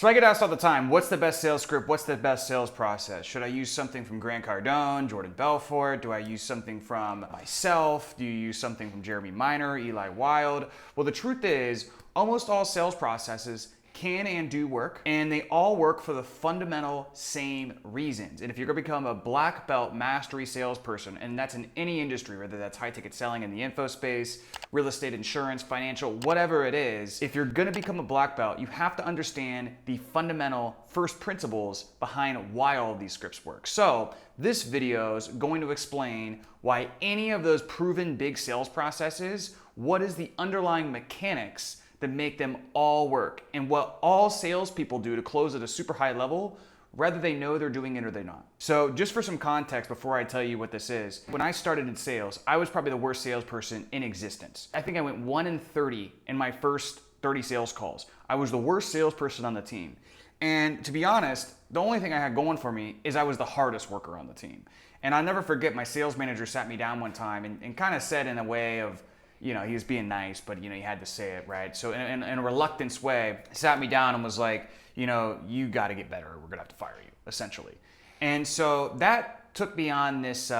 So I get asked all the time, what's the best sales script? What's the best sales process? Should I use something from Grant Cardone, Jordan Belfort? Do I use something from myself? Do you use something from Jeremy Miner, Eli Wild? Well, the truth is, almost all sales processes can and do work, and they all work for the fundamental same reasons. And if you're gonna become a black belt mastery salesperson, and that's in any industry, whether that's high ticket selling in the info space, real estate, insurance, financial, whatever it is, if you're gonna become a black belt, you have to understand the fundamental first principles behind why all of these scripts work. So this video is going to explain why any of those proven big sales processes, what is the underlying mechanics that make them all work, and what all salespeople do to close at a super high level, whether they know they're doing it or they're not. So just for some context before I tell you what this is, when I started in sales, I was probably the worst salesperson in existence. I think I went 1 in 30 in my first 30 sales calls. I was the worst salesperson on the team. And to be honest, the only thing I had going for me is I was the hardest worker on the team. And I'll never forget, my sales manager sat me down one time and kind of said in a way of, you know, he was being nice, but, you know, he had to say it, right? So in a reluctance way, sat me down and was like, you know, you got to get better or we're going to have to fire you, essentially. And so that took me on this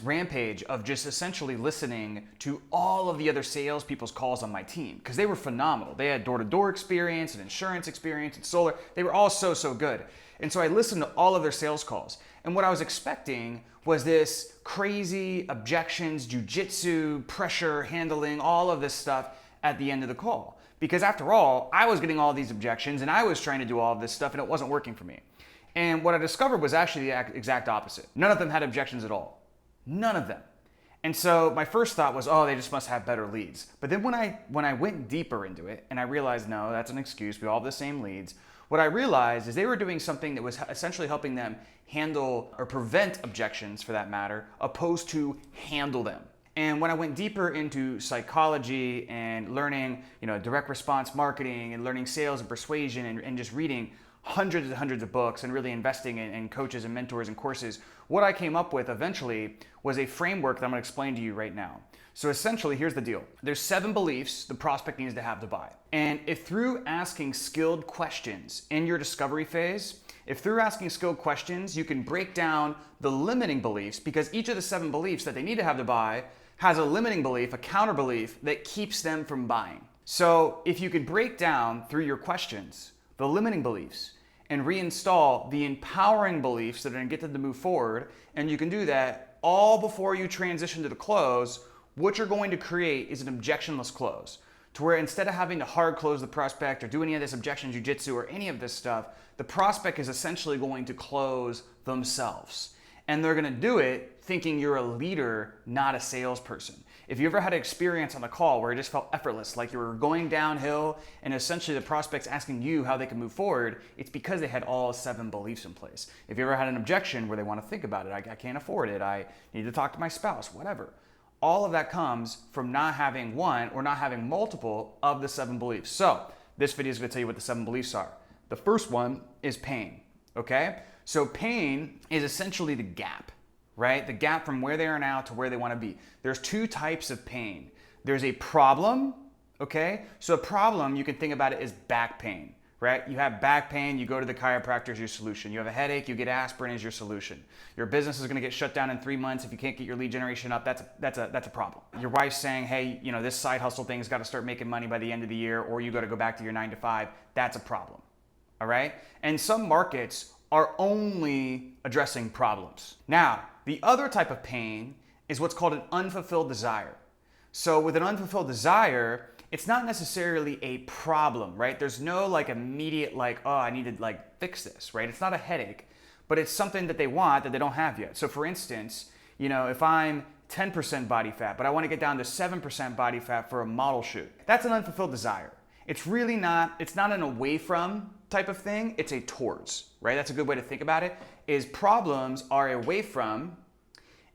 rampage of just essentially listening to all of the other salespeople's calls on my team, because they were phenomenal. They had door-to-door experience and insurance experience and solar. They were all so good. And so I listened to all of their sales calls. And what I was expecting was this crazy objections, jujitsu, pressure handling, all of this stuff at the end of the call. Because after all, I was getting all these objections and I was trying to do all of this stuff and it wasn't working for me. And what I discovered was actually the exact opposite. None of them had objections at all. None of them. And so my first thought was, oh, they just must have better leads. But then when I went deeper into it and I realized, no, that's an excuse. We all have the same leads. What I realized is they were doing something that was essentially helping them handle or prevent objections, for that matter, opposed to handle them. And when I went deeper into psychology and learning, you know, direct response marketing and learning sales and persuasion and just reading hundreds and hundreds of books and really investing in coaches and mentors and courses, what I came up with eventually was a framework that I'm going to explain to you right now. So essentially, here's the deal. There's 7 beliefs the prospect needs to have to buy. And if through asking skilled questions in your discovery phase, if through asking skilled questions, you can break down the limiting beliefs, because each of the 7 beliefs that they need to have to buy has a limiting belief, a counter belief that keeps them from buying. So if you could break down through your questions the limiting beliefs and reinstall the empowering beliefs that are going to get them to move forward, and you can do that all before you transition to the close, what you're going to create is an objectionless close, to where instead of having to hard close the prospect or do any of this objection jujitsu or any of this stuff, the prospect is essentially going to close themselves. And they're going to do it thinking you're a leader, not a salesperson. If you ever had an experience on a call where it just felt effortless, like you were going downhill and essentially the prospect's asking you how they can move forward, it's because they had all 7 beliefs in place. If you ever had an objection where they want to think about it, I can't afford it, I need to talk to my spouse, whatever. All of that comes from not having one or not having multiple of the 7 beliefs. So this video is going to tell you what the 7 beliefs are. The first one is pain, okay? So pain is essentially the gap, right? The gap from where they are now to where they want to be. There's 2 types of pain. There's a problem, okay? So a problem, you can think about it as back pain, right? You have back pain, you go to the chiropractor is your solution. You have a headache, you get aspirin is your solution. Your business is going to get shut down in 3 months if you can't get your lead generation up. That's a problem. Your wife's saying, hey, you know, this side hustle thing's got to start making money by the end of the year, or you got to go back to your 9 to 5. That's a problem. All right? And some markets are only addressing problems. Now, the other type of pain is what's called an unfulfilled desire. So with an unfulfilled desire, it's not necessarily a problem, right? There's no like immediate like, oh, I need to like fix this, right? It's not a headache, but it's something that they want that they don't have yet. So for instance, you know, if I'm 10% body fat, but I want to get down to 7% body fat for a model shoot, that's an unfulfilled desire. It's really not, it's not an away from type of thing, it's a towards, right? That's a good way to think about it, is problems are away from,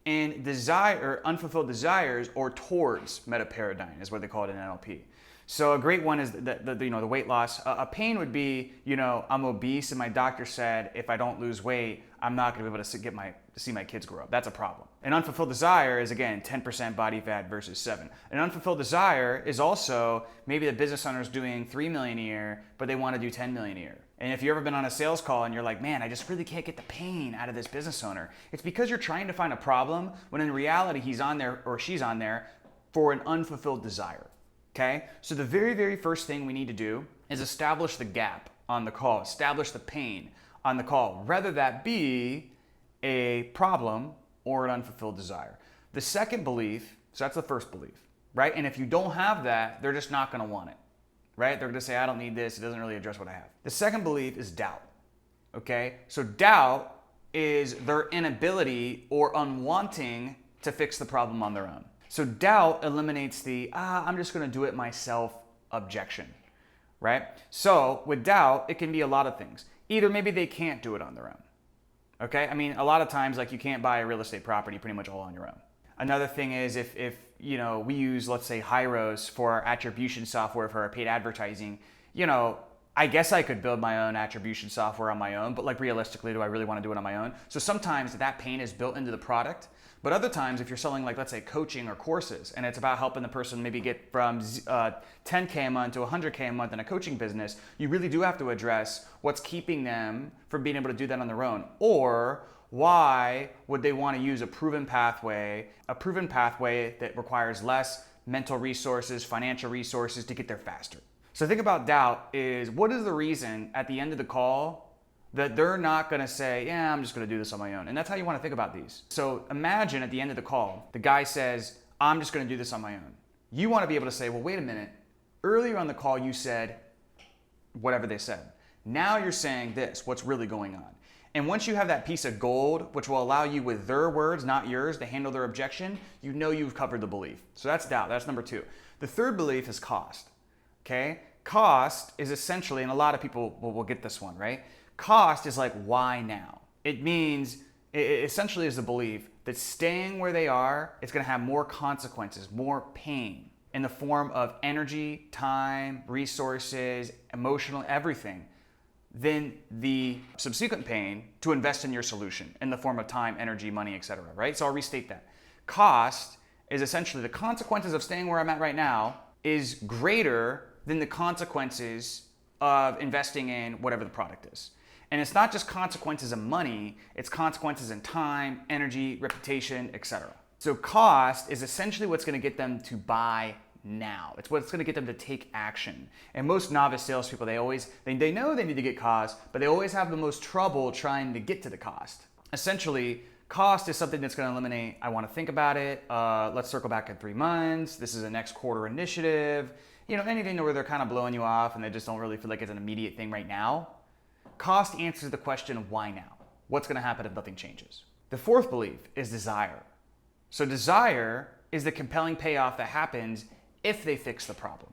and desire, or unfulfilled desires, or towards meta paradigm is what they call it in NLP. So a great one is the weight loss. A pain would be, I'm obese and my doctor said if I don't lose weight, I'm not going to be able to see my kids grow up. That's a problem. An unfulfilled desire is, again, 10% body fat versus 7. An unfulfilled desire is also maybe the business owner is doing $3 million a year, but they want to do $10 million a year. And if you've ever been on a sales call and you're like, man, I just really can't get the pain out of this business owner, it's because you're trying to find a problem when in reality he's on there or she's on there for an unfulfilled desire. Okay? So the very, very first thing we need to do is establish the gap on the call, establish the pain on the call, whether that be a problem or an unfulfilled desire. The second belief, so that's the first belief, right? And if you don't have that, they're just not going to want it, right? They're going to say, I don't need this. It doesn't really address what I have. The second belief is doubt, okay? So doubt is their inability or unwanting to fix the problem on their own. So doubt eliminates the, I'm just going to do it myself objection, right? So with doubt, it can be a lot of things. Either maybe they can't do it on their own. Okay? I mean, a lot of times, like, you can't buy a real estate property pretty much all on your own. Another thing is if we use, let's say, Hyros for our attribution software for our paid advertising, I guess I could build my own attribution software on my own, but like realistically, do I really want to do it on my own? So sometimes that pain is built into the product, but other times if you're selling, like, let's say, coaching or courses, and it's about helping the person maybe get from 10K a month to 100K a month in a coaching business, you really do have to address what's keeping them from being able to do that on their own, or why would they want to use a proven pathway that requires less mental resources, financial resources to get there faster. So think about doubt is, what is the reason at the end of the call that they're not going to say, yeah, I'm just going to do this on my own? And that's how you want to think about these. So imagine at the end of the call, the guy says, I'm just going to do this on my own. You want to be able to say, well, wait a minute. Earlier on the call, you said whatever they said. Now you're saying this, what's really going on? And once you have that piece of gold, which will allow you with their words, not yours, to handle their objection, you know you've covered the belief. So that's doubt. That's number 2. The third belief is cost. Okay? Cost is essentially, and a lot of people will get this one, right? Cost is like, why now? It means, it essentially is the belief that staying where they are, it's going to have more consequences, more pain in the form of energy, time, resources, emotional, everything, than the subsequent pain to invest in your solution in the form of time, energy, money, etc. Right? So I'll restate that. Cost is essentially the consequences of staying where I'm at right now is greater than the consequences of investing in whatever the product is. And it's not just consequences of money, it's consequences in time, energy, reputation, etc. So cost is essentially what's going to get them to buy now. It's what's going to get them to take action. And most novice salespeople, they know they need to get cost, but they always have the most trouble trying to get to the cost. Essentially, cost is something that's going to eliminate, I want to think about it, let's circle back in 3 months, this is a next quarter initiative, anything where they're kind of blowing you off and they just don't really feel like it's an immediate thing right now. Cost answers the question of why now? What's going to happen if nothing changes? The fourth belief is desire. So desire is the compelling payoff that happens if they fix the problem.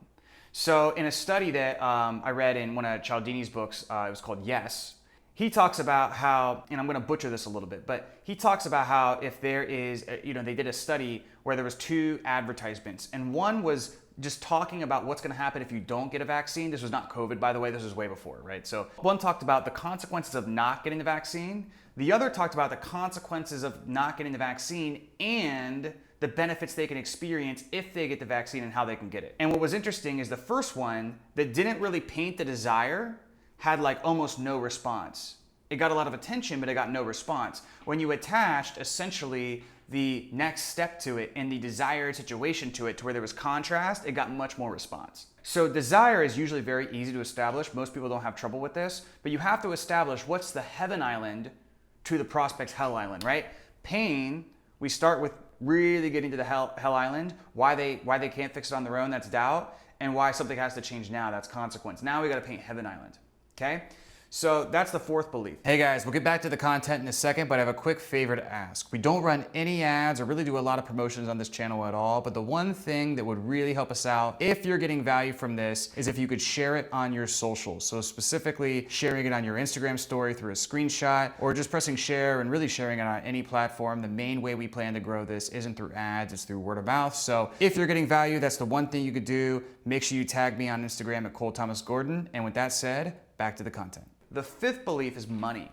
So in a study that I read in one of Cialdini's books, it was called Yes, he talks about how, and I'm going to butcher this a little bit, but he talks about how if there is, they did a study where there was 2 advertisements, and one was just talking about what's going to happen if you don't get a vaccine. This was not COVID, by the way. This was way before, right? So one talked about the consequences of not getting the vaccine. The other talked about the consequences of not getting the vaccine and the benefits they can experience if they get the vaccine and how they can get it. And what was interesting is the first one that didn't really paint the desire had like almost no response. It got a lot of attention, but it got no response. When you attached essentially the next step to it and the desired situation to it to where there was contrast, it got much more response. So desire is usually very easy to establish. Most people don't have trouble with this, but you have to establish what's the heaven island to the prospect's hell island, right? Pain, we start with really getting to the hell island, why they can't fix it on their own, that's doubt, and why something has to change now, that's consequence. Now we got to paint heaven island, okay? So that's the fourth belief. Hey guys, we'll get back to the content in a second, but I have a quick favor to ask. We don't run any ads or really do a lot of promotions on this channel at all, but the one thing that would really help us out if you're getting value from this is if you could share it on your socials. So specifically sharing it on your Instagram story through a screenshot, or just pressing share and really sharing it on any platform. The main way we plan to grow this isn't through ads, it's through word of mouth. So if you're getting value, that's the one thing you could do. Make sure you tag me on Instagram at Cole Thomas Gordon. And with that said, back to the content. The fifth belief is money.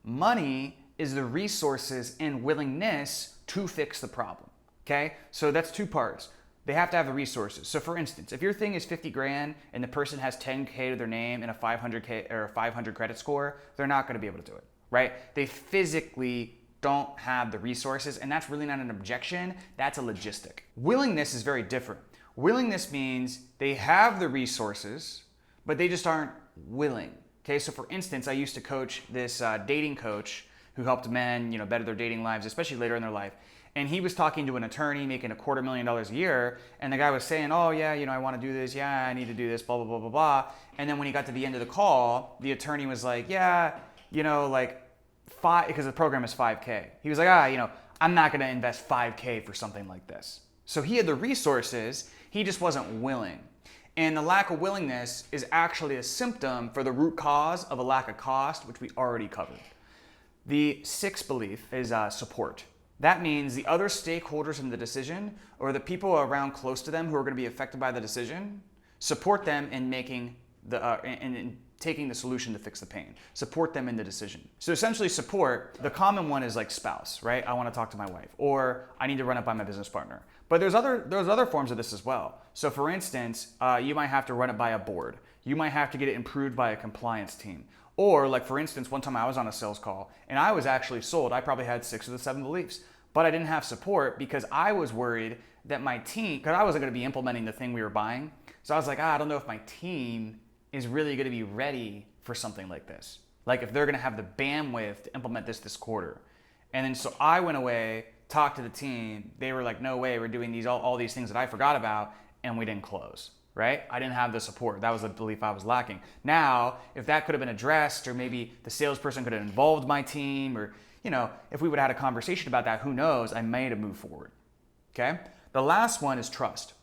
Money is the resources and willingness to fix the problem, okay? So that's two parts. They have to have the resources. So for instance, if your thing is 50 grand and the person has 10K to their name and a 500K or a 500 credit score, they're not gonna be able to do it, right? They physically don't have the resources, and that's really not an objection, that's a logistic. Willingness is very different. Willingness means they have the resources, but they just aren't willing. Okay, so for instance, I used to coach this dating coach who helped men, better their dating lives, especially later in their life. And he was talking to an attorney making $250,000 a year, and the guy was saying, oh yeah, I want to do this, yeah, I need to do this, blah, blah, blah, blah, blah. And then when he got to the end of the call, the attorney was like, yeah, because the program is 5K. He was like, I'm not gonna invest 5K for something like this. So he had the resources, he just wasn't willing. And the lack of willingness is actually a symptom for the root cause of a lack of cost, which we already covered. The sixth belief is support. That means the other stakeholders in the decision, or the people around close to them who are going to be affected by the decision, support them in making in taking the solution to fix the pain. Support them in the decision. So essentially support, the common one is like spouse, right? I want to talk to my wife, or I need to run it by my business partner. But there's other forms of this as well. So for instance, you might have to run it by a board. You might have to get it improved by a compliance team. Or like for instance, one time I was on a sales call and I was actually sold. I probably had 6 of the 7 beliefs, but I didn't have support because I was worried that my team, because I wasn't going to be implementing the thing we were buying. So I was like, I don't know if my team is really going to be ready for something like this. Like if they're going to have the bandwidth to implement this quarter. And then so I went away, talked to the team. They were like, no way, we're doing all these things that I forgot about, and we didn't close, right? I didn't have the support. That was the belief I was lacking. Now, if that could have been addressed, or maybe the salesperson could have involved my team, or if we would have had a conversation about that, who knows, I might have moved forward, okay? The last one is trust.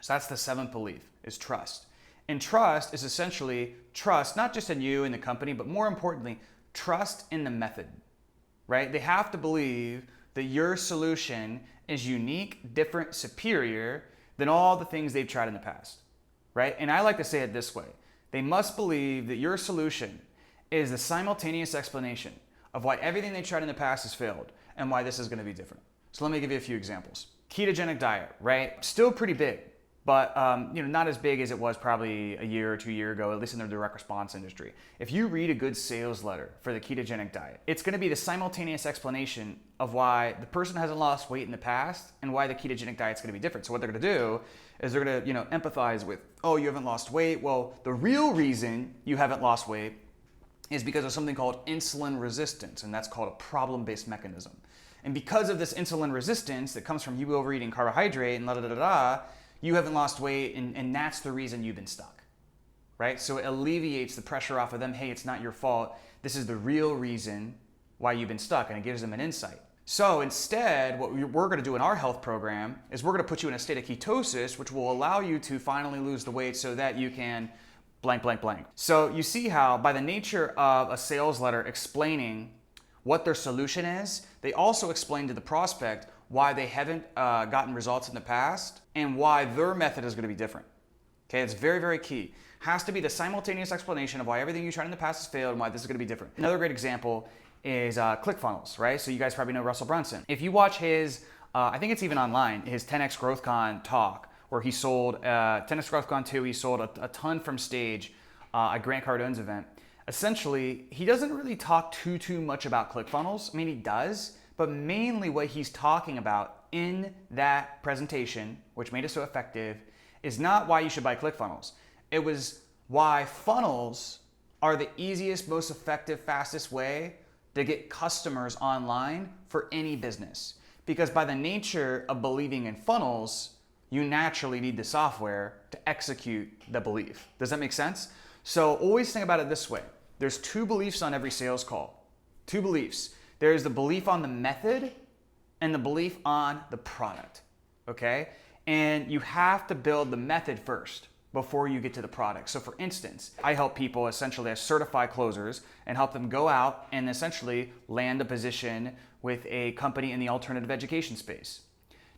So that's the 7th belief, is trust. And trust is essentially trust, not just in you and the company, but more importantly, trust in the method, right? They have to believe that your solution is unique, different, superior than all the things they've tried in the past, right? And I like to say it this way. They must believe that your solution is the simultaneous explanation of why everything they tried in the past has failed and why this is going to be different. So let me give you a few examples. Ketogenic diet, right? Still pretty big, but not as big as it was probably a year or 2 years ago, at least in the direct response industry. If you read a good sales letter for the ketogenic diet, it's going to be the simultaneous explanation of why the person hasn't lost weight in the past and why the ketogenic diet is going to be different. So what they're going to do is they're going to empathize with, oh, you haven't lost weight. Well, the real reason you haven't lost weight is because of something called insulin resistance, and that's called a problem-based mechanism. And because of this insulin resistance that comes from you overeating carbohydrate and you haven't lost weight, and that's the reason you've been stuck, right? So it alleviates the pressure off of them. Hey, it's not your fault. This is the real reason why you've been stuck, and it gives them an insight. So instead, what we're going to do in our health program is we're going to put you in a state of ketosis, which will allow you to finally lose the weight so that you can blank, blank, blank. So you see how by the nature of a sales letter explaining what their solution is, they also explain to the prospect why they haven't gotten results in the past and why their method is going to be different. Okay, it's very, very key. Has to be the simultaneous explanation of why everything you tried in the past has failed and why this is going to be different. Another great example is ClickFunnels, right? So you guys probably know Russell Brunson. If you watch his, I think it's even online, his 10X GrowthCon talk, where he sold, 10X GrowthCon 2, he sold a ton from stage at Grant Cardone's event. Essentially, he doesn't really talk too much about ClickFunnels. I mean, he does, but mainly what he's talking about in that presentation, which made it so effective, is not why you should buy ClickFunnels. It was why funnels are the easiest, most effective, fastest way to get customers online for any business. Because by the nature of believing in funnels, you naturally need the software to execute the belief. Does that make sense? So always think about it this way. There's two beliefs on every sales call. Two beliefs. There's the belief on the method and the belief on the product, okay? And you have to build the method first before you get to the product. So for instance, I help people essentially as certified closers and help them go out and essentially land a position with a company in the alternative education space.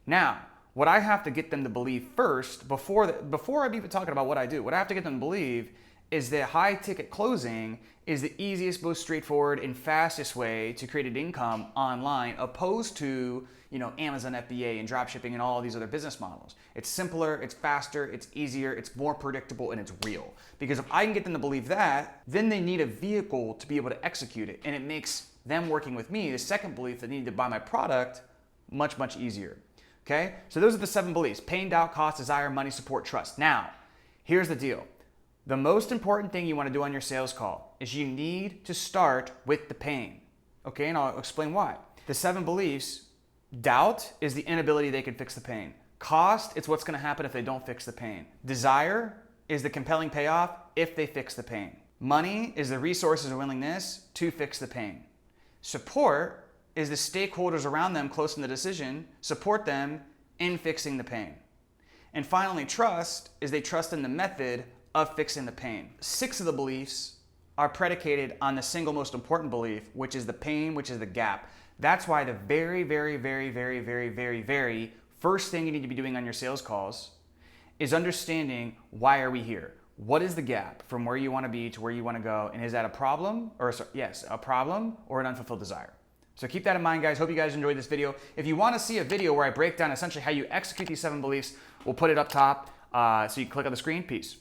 Now, what I have to get them to believe first, before I'm even talking about what I do, what I have to get them to believe is that high ticket closing is the easiest, most straightforward, and fastest way to create an income online, opposed to Amazon FBA and dropshipping and all these other business models. It's simpler, it's faster, it's easier, it's more predictable, and it's real. Because if I can get them to believe that, then they need a vehicle to be able to execute it, and it makes them working with me, the second belief that they need to buy my product, much, much easier. Okay? So those are the 7 beliefs: pain, doubt, cost, desire, money, support, trust. Now, here's the deal. The most important thing you want to do on your sales call is you need to start with the pain. Okay, and I'll explain why. The 7 beliefs: doubt is the inability they can fix the pain. Cost, it's what's going to happen if they don't fix the pain. Desire is the compelling payoff if they fix the pain. Money is the resources and willingness to fix the pain. Support is the stakeholders around them close in the decision, support them in fixing the pain. And finally, trust is they trust in the method of fixing the pain. 6 of the beliefs are predicated on the single most important belief, which is the pain, which is the gap. That's why the very, very, very, very, very, very, very first thing you need to be doing on your sales calls is understanding, why are we here? What is the gap from where you want to be to where you want to go? And is that a problem? A problem or an unfulfilled desire? So keep that in mind, guys. Hope you guys enjoyed this video. If you want to see a video where I break down essentially how you execute these 7 beliefs, we'll put it up top so you can click on the screen. Peace.